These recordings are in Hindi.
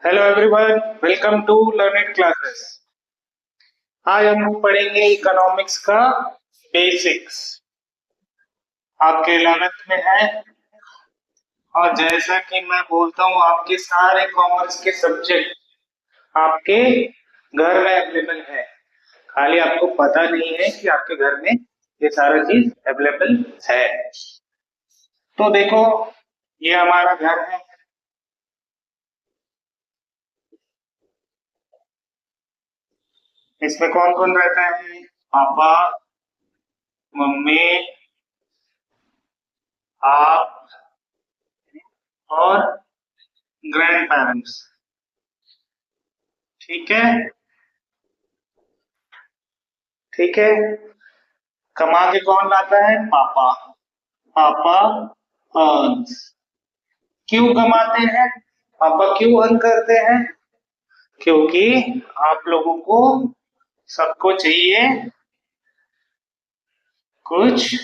Hello everyone, welcome to learning classes. आज हम लोग पढ़ेंगे इकोनॉमिक्स का बेसिक्स। आपके 11th में है और जैसा कि मैं बोलता हूँ आपके सारे कॉमर्स के सब्जेक्ट आपके घर में अवेलेबल है। खाली आपको पता नहीं है कि आपके घर में ये सारा चीज अवेलेबल है। तो देखो, ये हमारा घर है। इसमें कौन कौन रहता है? पापा, मम्मी, आप और ग्रैंड पेरेंट्स। ठीक है। ठीक है। कमा के कौन लाता है? पापा। पापा अर्न्स। क्यों कमाते हैं? पापा क्यों अर्न करते हैं? क्योंकि आप लोगों को सबको चाहिए, कुछ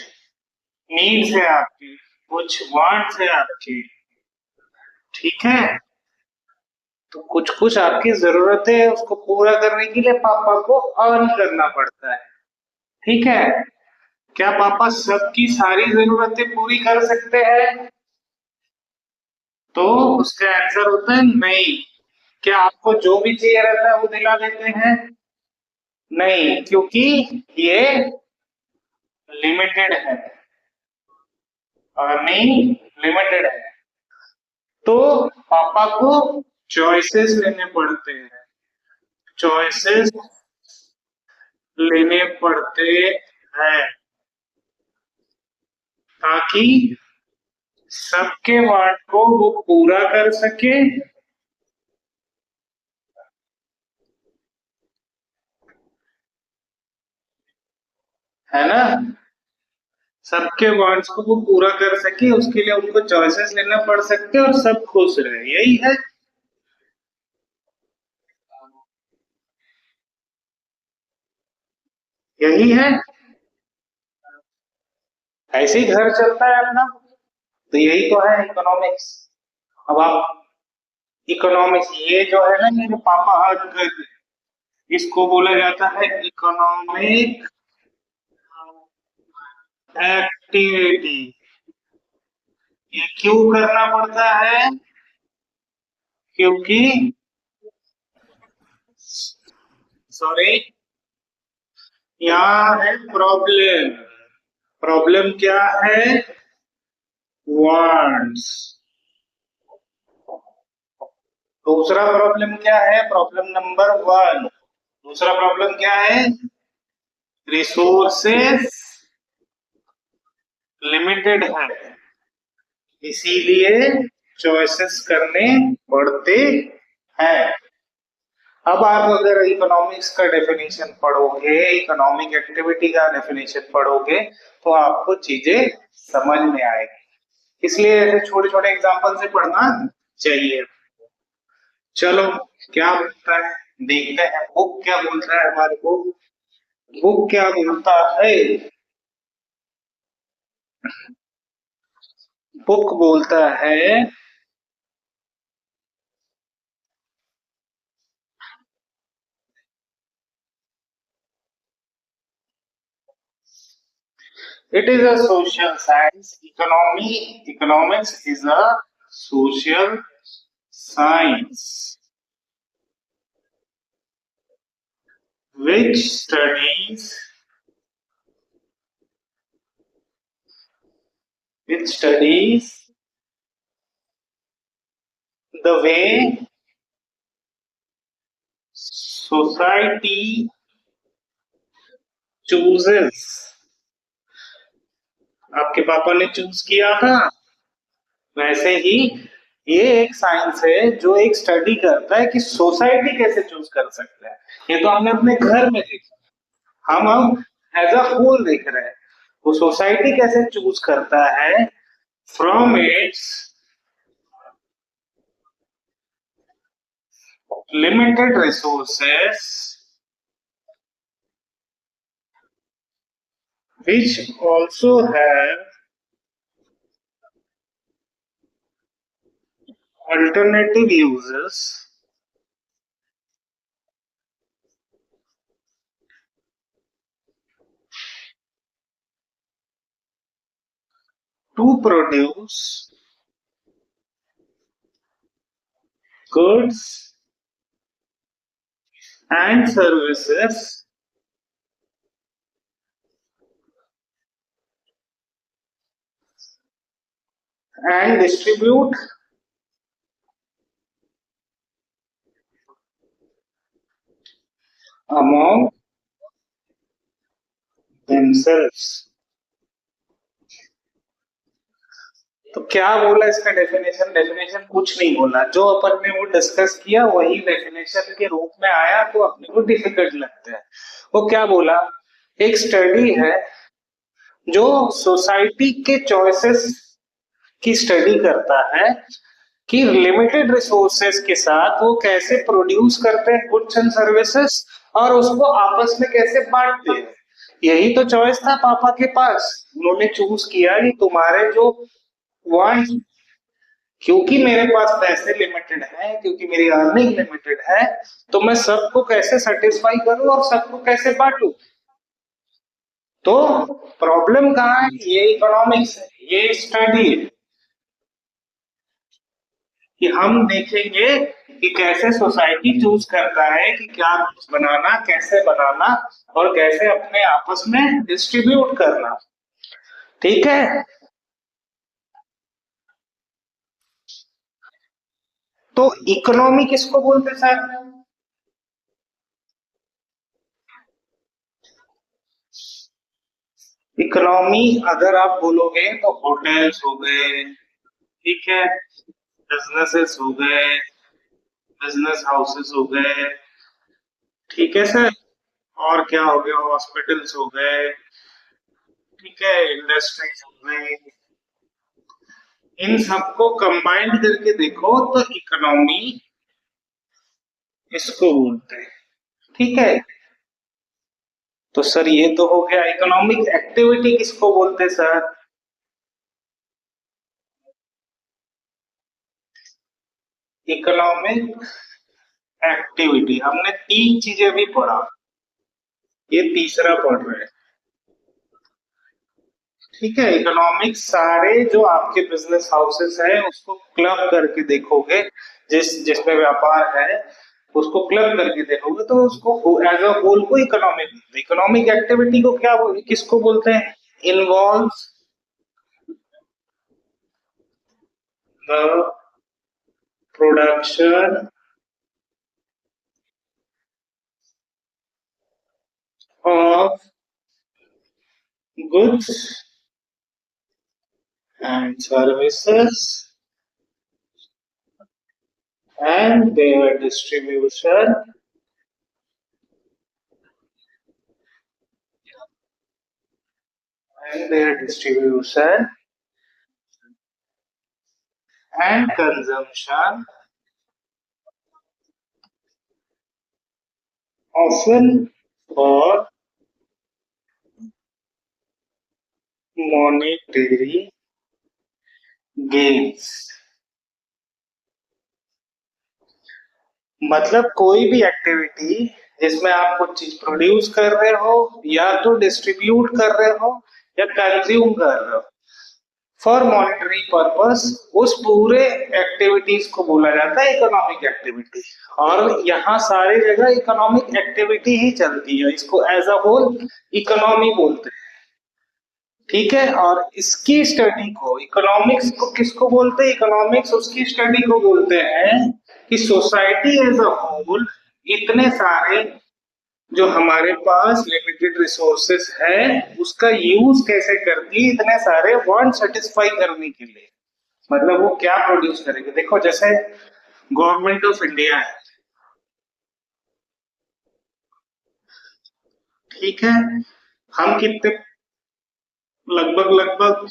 नीड्स है आपकी, कुछ वांट्स है आपकी। ठीक है। तो कुछ कुछ आपकी जरूरतें है, उसको पूरा करने के लिए पापा को अर्न करना पड़ता है। ठीक है। क्या पापा सबकी सारी जरूरतें पूरी कर सकते हैं? तो उसका आंसर होता है नहीं। क्या आपको जो भी चाहिए रहता है वो दिला देते हैं? नहीं, क्योंकि ये लिमिटेड है और नहीं लिमिटेड है। तो पापा को चॉइसेस लेने पड़ते हैं। चॉइसेस लेने पड़ते हैं ताकि सबके वार्ड को वो पूरा कर सके। है ना? सबके वांट्स को वो पूरा कर सके, उसके लिए उनको चॉइसेस लेना पड़ सकते और सब खुश रहे, यही है। यही है। ऐसे ही घर चलता है अपना। तो यही तो है इकोनॉमिक्स। अब आप इकोनॉमिक्स, ये जो है ना मेरे पापा हर घर, इसको बोला जाता है इकोनॉमिक एक्टिविटी। ये क्यों करना पड़ता है? क्योंकि, सॉरी, यहाँ है प्रॉब्लम। प्रॉब्लम क्या है? वांट्स। दूसरा प्रॉब्लम क्या है? Problem number 1। दूसरा प्रॉब्लम क्या है? रिसोर्सेस लिमिटेड है, इसीलिए चॉइसेस करने पड़ते हैं। अब आप अगर इकोनॉमिक्स का डेफिनेशन पढ़ोगे, इकोनॉमिक एक्टिविटी का डेफिनेशन पढ़ोगे, तो आपको चीजें समझ में आएगी। इसलिए ऐसे छोटे छोटे एग्जाम्पल से पढ़ना चाहिए। चलो, क्या बोलता है देखते हैं, बुक क्या बोलता है हमारे को। बुक क्या बोलता है? बुक बोलता है, it is a social science. Economics is a social science which studies the way society chooses। आपके पापा ने चूज किया था, वैसे ही ये एक साइंस है जो एक स्टडी करता है कि सोसाइटी कैसे चूज कर सकता है। ये तो हमने अपने घर में देखा, हम अब एज अ होल देख रहे हैं वो सोसाइटी कैसे चूज करता है from its limited resources which also have alternative uses to produce goods and services and distribute among themselves। तो क्या बोला इसका डेफिनेशन? डेफिनेशन कुछ नहीं बोला, जो अपन ने वो डिस्कस किया वही डेफिनेशन के रूप में आया, तो अपने को डिफिकल्ट लगता है। वो क्या बोला? एक स्टडी है जो सोसाइटी के चॉइसेस की स्टडी करता है कि लिमिटेड रिसोर्सेस के साथ वो कैसे प्रोड्यूस करते हैं गुड्स एंड सर्विसेज, और उसको आपस में कैसे बांटते हैं। यही तो चॉइस था पापा के पास। उन्होंने चूज किया कि तुम्हारे जो वांट, क्योंकि मेरे पास पैसे लिमिटेड है, क्योंकि मेरी अर्निंग लिमिटेड है, तो मैं सबको कैसे सेटिस्फाई करूं और सबको कैसे बांटूं। तो प्रॉब्लम कहाँ है? ये इकोनॉमिक्स है, ये स्टडी है कि हम देखेंगे कि कैसे सोसाइटी चूज करता है कि क्या बनाना, कैसे बनाना, और कैसे अपने आपस में डिस्ट्रीब्यूट करना। ठीक है। तो इकोनॉमी किसको बोलते हैं सर? इकोनॉमी अगर आप बोलोगे तो होटल्स हो गए, ठीक है, बिजनेसेस हो गए, बिजनेस हाउसेस हो गए, ठीक है सर, और क्या हो गया, हॉस्पिटल्स हो गए, ठीक है, इंडस्ट्रीज हो गई। इन सबको कंबाइंड करके देखो तो इकोनॉमी इसको बोलते हैं। ठीक है। तो सर ये तो हो गया। इकोनॉमिक एक्टिविटी किसको बोलते हैं सर? इकोनॉमिक एक्टिविटी हमने तीन चीजें भी पढ़ा, ये तीसरा पढ़ रहे हैं। ठीक है। इकोनॉमिक्स सारे जो आपके बिजनेस हाउसेस है उसको क्लब करके देखोगे, जिसमें व्यापार है उसको क्लब करके देखोगे तो उसको एज अ होल को इकोनॉमिक, इकोनॉमिक एक्टिविटी को क्या किसको बोलते हैं? Involve the production of goods and services and their distribution and consumption, often for monetary gains। मतलब कोई भी एक्टिविटी जिसमें आप कुछ चीज प्रोड्यूस कर रहे हो, या तो डिस्ट्रीब्यूट कर रहे हो, या कंज्यूम कर रहे हो फॉर मॉनिटरी पर्पस, उस पूरे एक्टिविटीज को बोला जाता है इकोनॉमिक एक्टिविटी। और यहाँ सारी जगह इकोनॉमिक एक्टिविटी ही चलती है, इसको एज अ होल इकोनॉमी बोलते हैं। ठीक है। और इसकी स्टडी को, इकोनॉमिक्स को किसको बोलते हैं? इकोनॉमिक्स उसकी स्टडी को बोलते हैं कि सोसाइटी एज अ होल इतने सारे जो हमारे पास लिमिटेड रिसोर्सेस है उसका यूज कैसे करती है इतने सारे वांट सेटिस्फाई करने के लिए। मतलब वो क्या प्रोड्यूस करेगी। देखो जैसे गवर्नमेंट ऑफ इंडिया है, ठीक है, हम कितने, लगभग लगभग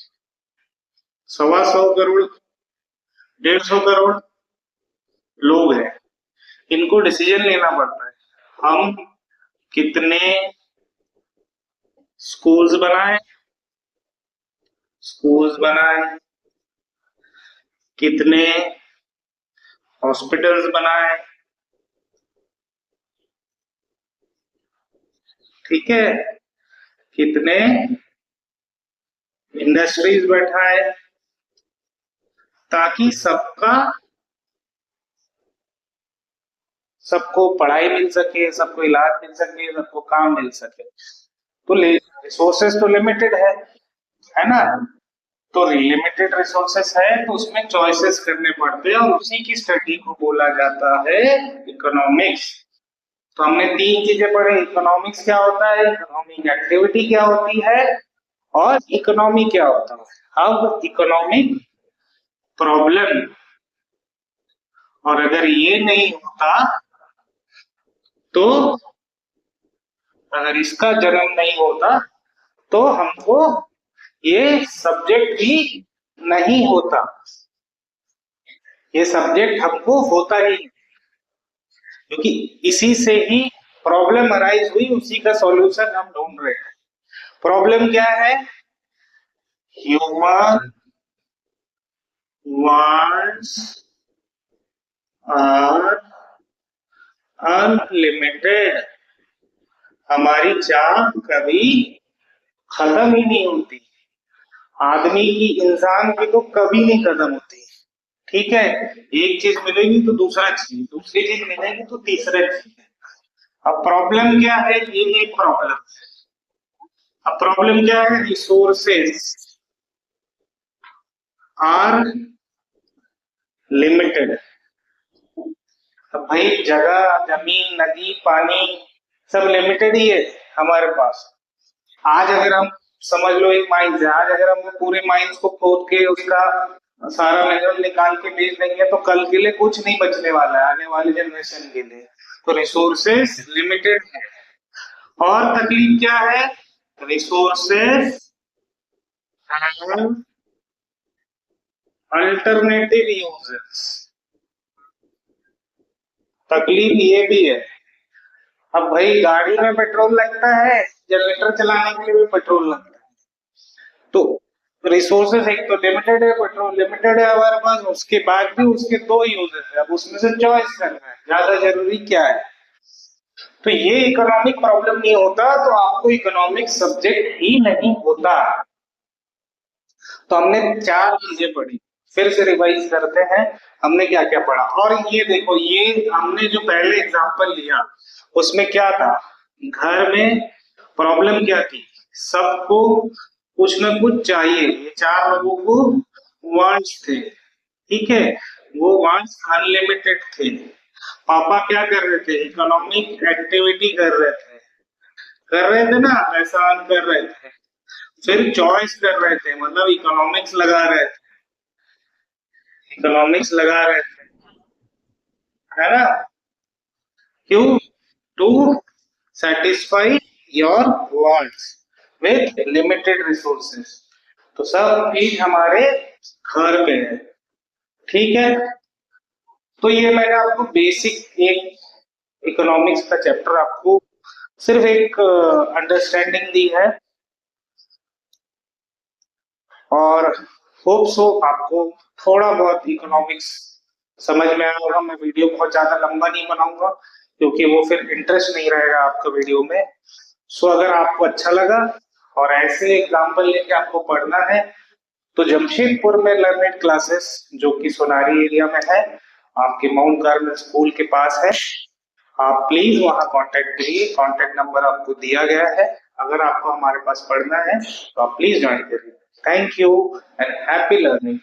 125 करोड़, 150 करोड़ लोग हैं। इनको डिसीजन लेना पड़ता है, हम कितने स्कूल्स बनाए, स्कूल्स बनाए, कितने हॉस्पिटल्स बनाए, ठीक है, कितने इंडस्ट्रीज बैठाए ताकि सबको पढ़ाई मिल सके, सबको इलाज मिल सके, सबको काम मिल सके। तो रिसोर्सेस तो लिमिटेड है ना। तो लिमिटेड रिसोर्सेस है तो उसमें चॉइसेस करने पड़ते हैं और उसी की स्टडी को बोला जाता है इकोनॉमिक्स। तो हमने तीन चीजें पढ़ी, इकोनॉमिक्स क्या होता है, इकोनॉमिक एक्टिविटी क्या होती है, और इकोनॉमी क्या होता है। अब इकोनॉमिक प्रॉब्लम, और अगर ये नहीं होता तो, अगर इसका जन्म नहीं होता तो हमको ये सब्जेक्ट भी नहीं होता, ये सब्जेक्ट हमको होता ही नहीं, क्योंकि इसी से ही प्रॉब्लम अराइज हुई, उसी का सॉल्यूशन हम ढूंढ रहे हैं। प्रॉब्लम क्या है, ह्यूमन वांट्स आर अनलिमिटेड, हमारी चाह कभी खत्म ही नहीं होती। आदमी की, इंसान की तो कभी नहीं खत्म होती। ठीक है, एक चीज मिलेगी तो दूसरा चीज, दूसरी चीज मिलेगी तो तीसरा चीज। अब प्रॉब्लम क्या है, ये एक प्रॉब्लम है। अब प्रॉब्लम क्या है, रिसोर्सेस आर लिमिटेड। अब भाई जगह, जमीन, नदी, पानी सब लिमिटेड ही है हमारे पास। आज अगर हम, समझ लो एक माइंस है, आज अगर हम पूरे माइंस को खोद के उसका सारा मिनरल निकाल के बेच देंगे तो कल के लिए कुछ नहीं बचने वाला है, आने वाली जनरेशन के लिए। तो रिसोर्सेस लिमिटेड है। और तकलीफ क्या है, रिसोर्सेस हैव अल्टरनेटिव यूजेस। तकलीफ ये भी है, अब भाई गाड़ी में पेट्रोल लगता है, जनरेटर चलाने के लिए भी पेट्रोल लगता है। तो रिसोर्सेस एक तो लिमिटेड है, पेट्रोल लिमिटेड है हमारे पास, उसके बाद भी उसके दो यूजेस है। अब उसमें से चॉइस करना है ज्यादा जरूरी क्या है। तो ये इकोनॉमिक प्रॉब्लम नहीं होता तो आपको इकोनॉमिक सब्जेक्ट ही नहीं होता। तो हमने चार चीजें पढ़ी, फिर से रिवाइज करते हैं हमने क्या क्या पढ़ा। और ये देखो, ये हमने जो पहले एग्जांपल लिया उसमें क्या था, घर में प्रॉब्लम क्या थी, सबको कुछ ना कुछ चाहिए, ये चार लोगों को वांट्स थे। ठीक है, वो वांट्स अनलिमिटेड थे। पापा क्या कर रहे थे, इकोनॉमिक एक्टिविटी कर रहे थे ना, पैसा अर्न कर रहे थे। फिर चॉइस कर रहे थे, मतलब इकोनॉमिक्स लगा रहे थे, इकोनॉमिक्स लगा रहे थे, है ना। क्यों, to satisfy your wants with limited resources. तो सब चीज हमारे घर पे है। ठीक है, तो ये मैंने आपको बेसिक एक इकोनॉमिक्स का चैप्टर आपको सिर्फ एक अंडरस्टैंडिंग दी है। और होप सो आपको थोड़ा बहुत इकोनॉमिक्स समझ में आया होगा। मैं वीडियो बहुत ज्यादा लंबा नहीं बनाऊंगा क्योंकि वो फिर इंटरेस्ट नहीं रहेगा आपका वीडियो में। सो अगर आपको अच्छा लगा और ऐसे एग्जाम्पल लेके आपको पढ़ना है तो जमशेदपुर में लर्निंग क्लासेस, जो कि सोनारी एरिया में है, आपके माउंट कार्मल स्कूल के पास है, आप प्लीज वहां कांटेक्ट करिए। कांटेक्ट नंबर आपको दिया गया है। अगर आपको हमारे पास पढ़ना है तो आप प्लीज ज्वाइन करिए। Thank you and happy learning.